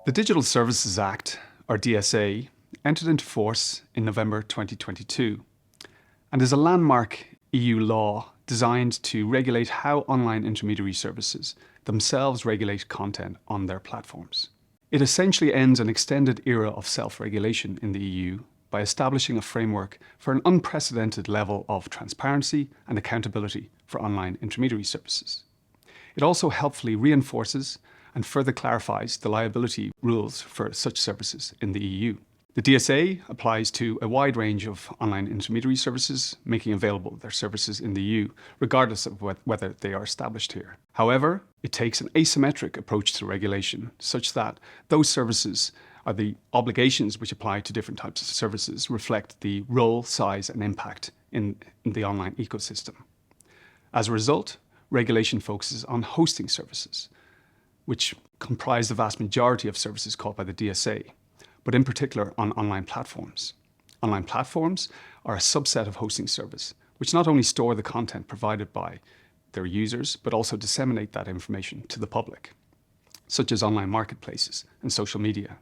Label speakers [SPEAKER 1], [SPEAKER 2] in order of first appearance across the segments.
[SPEAKER 1] The Digital Services Act, or DSA, entered into force in November 2022 and is a landmark EU law designed to regulate how online intermediary services themselves regulate content on their platforms. It essentially ends an extended era of self-regulation in the EU by establishing a framework for an unprecedented level of transparency and accountability for online intermediary services. It also helpfully reinforces and further clarifies the liability rules for such services in the EU. The DSA applies to a wide range of online intermediary services making available their services in the EU, regardless of whether they are established here. However, it takes an asymmetric approach to regulation, such that those services are the obligations which apply to different types of services reflect the role, size, and impact in the online ecosystem. As a result, regulation focuses on hosting services, which comprise the vast majority of services caught by the DSA, but in particular on online platforms. Online platforms are a subset of hosting service, which not only store the content provided by their users, but also disseminate that information to the public, such as online marketplaces and social media.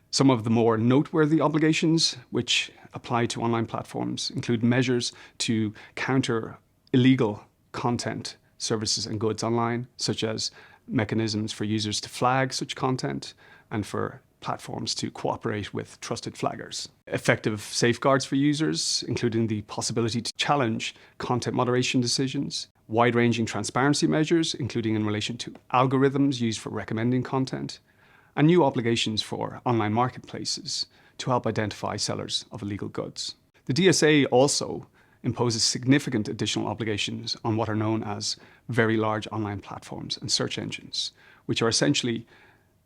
[SPEAKER 1] Some of the more noteworthy obligations which apply to online platforms include measures to counter illegal content, services and goods online, such as mechanisms for users to flag such content and for platforms to cooperate with trusted flaggers. Effective safeguards for users, including the possibility to challenge content moderation decisions, wide-ranging transparency measures, including in relation to algorithms used for recommending content, and new obligations for online marketplaces to help identify sellers of illegal goods. The DSA also imposes significant additional obligations on what are known as very large online platforms and search engines, which are essentially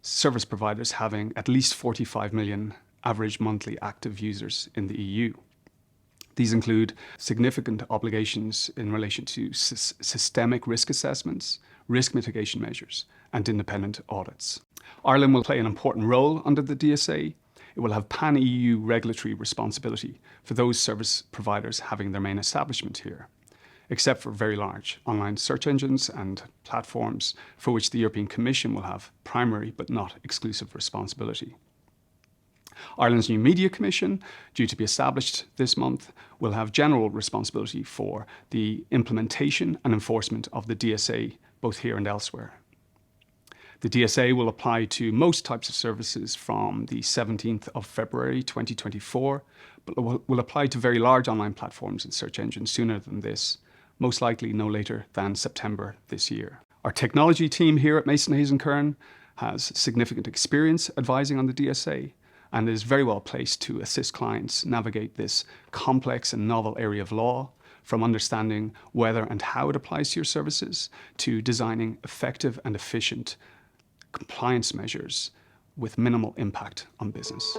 [SPEAKER 1] service providers having at least 45 million average monthly active users in the EU. These include significant obligations in relation to systemic risk assessments, risk mitigation measures, and independent audits. Ireland will play an important role under the DSA. It will have pan-EU regulatory responsibility for those service providers having their main establishment here, except for very large online search engines and platforms for which the European Commission will have primary but not exclusive responsibility. Ireland's new Media Commission, due to be established this month, will have general responsibility for the implementation and enforcement of the DSA, both here and elsewhere. The DSA will apply to most types of services from the 17th of February 2024, but will apply to very large online platforms and search engines sooner than this, most likely no later than September this year. Our technology team here at Mason Hayes & Kern has significant experience advising on the DSA and is very well placed to assist clients navigate this complex and novel area of law, from understanding whether and how it applies to your services to designing effective and efficient compliance measures with minimal impact on business.